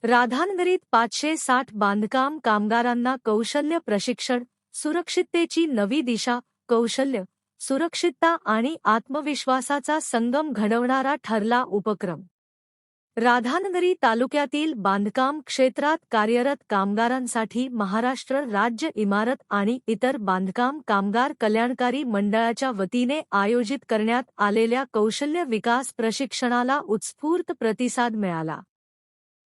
राधानगरीत 560 बांधकाम कामगारांना कौशल्य प्रशिक्षण, सुरक्षिततेची नवी दिशा. कौशल्य, सुरक्षितता आणि आत्मविश्वासाचा संगम घडवणारा ठरला उपक्रम. राधानगरी तालुक्यातील बांधकाम क्षेत्रात कार्यरत कामगारांसाठी महाराष्ट्र राज्य इमारत आणि इतर बांधकाम कामगार कल्याणकारी मंडळाच्या वतीने आयोजित करण्यात आलेल्या कौशल्य विकास प्रशिक्षणाला उत्स्फूर्त प्रतिसाद मिळाला.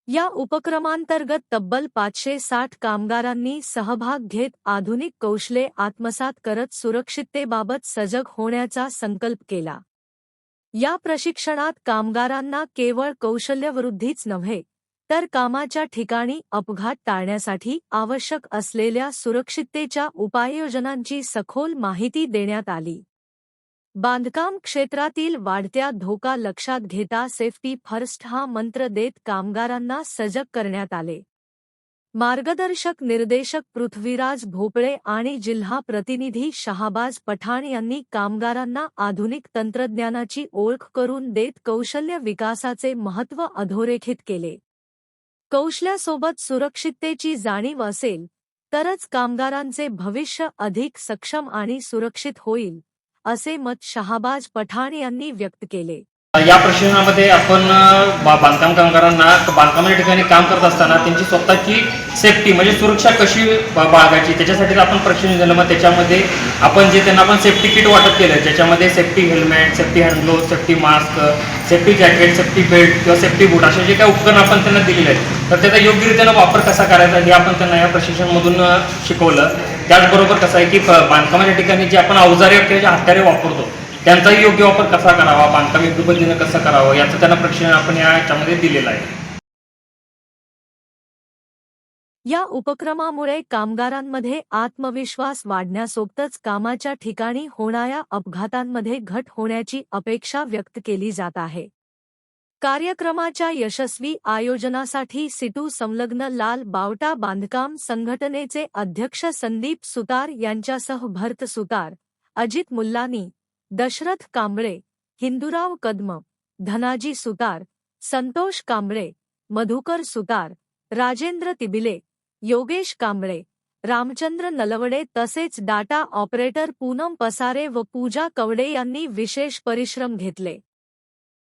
या उपक्रमांतर्गत तब्बल 560 कामगारांनी सहभाग घेत आधुनिक कौशल्ये आत्मसात करत सुरक्षिततेबाबत सजग होण्याचा संकल्प केला. या प्रशिक्षणात कामगारांना केवळ कौशल्यवृद्धीच नव्हे, तर कामाच्या ठिकाणी अपघात टाळण्यासाठी आवश्यक असलेल्या सुरक्षिततेच्या उपाययोजनांची सखोल माहिती देण्यात आली. बांधकाम क्षेत्रातील वाढत्या धोका लक्षात घेता सेफ्टी फर्स्ट हा मंत्र देत कामगारांना सजग करण्यात आले. मार्गदर्शक निर्देशक पृथ्वीराज भोपळे आणि जिल्हा प्रतिनिधी शहाबाज पठाण यांनी कामगारांना आधुनिक तंत्रज्ञानाची ओळख करून देत कौशल्य विकासाचे महत्त्व अधोरेखित केले. कौशल्यासोबत सुरक्षिततेची जाणीव असेल तरच कामगारांचे भविष्य अधिक सक्षम आणि सुरक्षित होईल, असे मत शहाबाज पठाण यांनी व्यक्त केले. या प्रशिक्षणामध्ये आपण बांधकाम कामगारांना बांधकामाच्या ठिकाणी काम करत असताना त्यांची स्वतःची सेफ्टी म्हणजे सुरक्षा कशी बाळगायची त्याच्यासाठी आपण प्रशिक्षण दिलं. मग त्याच्यामध्ये आपण जे त्यांना आपण सेफ्टी किट वाटप केलं, ज्याच्यामध्ये safety helmet, safety hand glove, safety mask, safety jacket, safety belt किंवा सेफ्टी बूट असे जे काही उपकरण आपण त्यांना दिलेले आहेत, तर त्याचा योग्यरित्यानं वापर कसा करायचा हे आपण त्यांना या प्रशिक्षणामधून शिकवलं. त्याचबरोबर कसं आहे की बांधकामाच्या ठिकाणी जे आपण अवजारे किंवा जे हत्यारे वापरतो त्यांचाही योग्य वापर कसा करावा, बांधकाम योग्य पद्धतीनं कसं करावं याचं त्यांना प्रशिक्षण आपण याच्यामध्ये दिलेलं आहे. या उपक्रमामुळे कामगारांमध्ये आत्मविश्वास वाढण्यासोबतच कामाच्या ठिकाणी होणाऱ्या अपघातांमध्ये घट होण्याची अपेक्षा व्यक्त केली जात आहे. कार्यक्रमाच्या यशस्वी आयोजनासाठी सिटू संलग्न लाल बावटा बांधकाम संघटनेचे अध्यक्ष संदीप सुतार यांच्यासह भरत सुतार, अजित मुल्लानी, दशरथ कांबळे, हिंदुराव कदम, धनाजी सुतार, संतोष कांबळे, मधुकर सुतार, राजेंद्र तिबिले, योगेश कांबळे, रामचंद्र नलवडे तसेच डाटा ऑपरेटर पूनम पसारे व पूजा कवडे यांनी विशेष परिश्रम घेतले.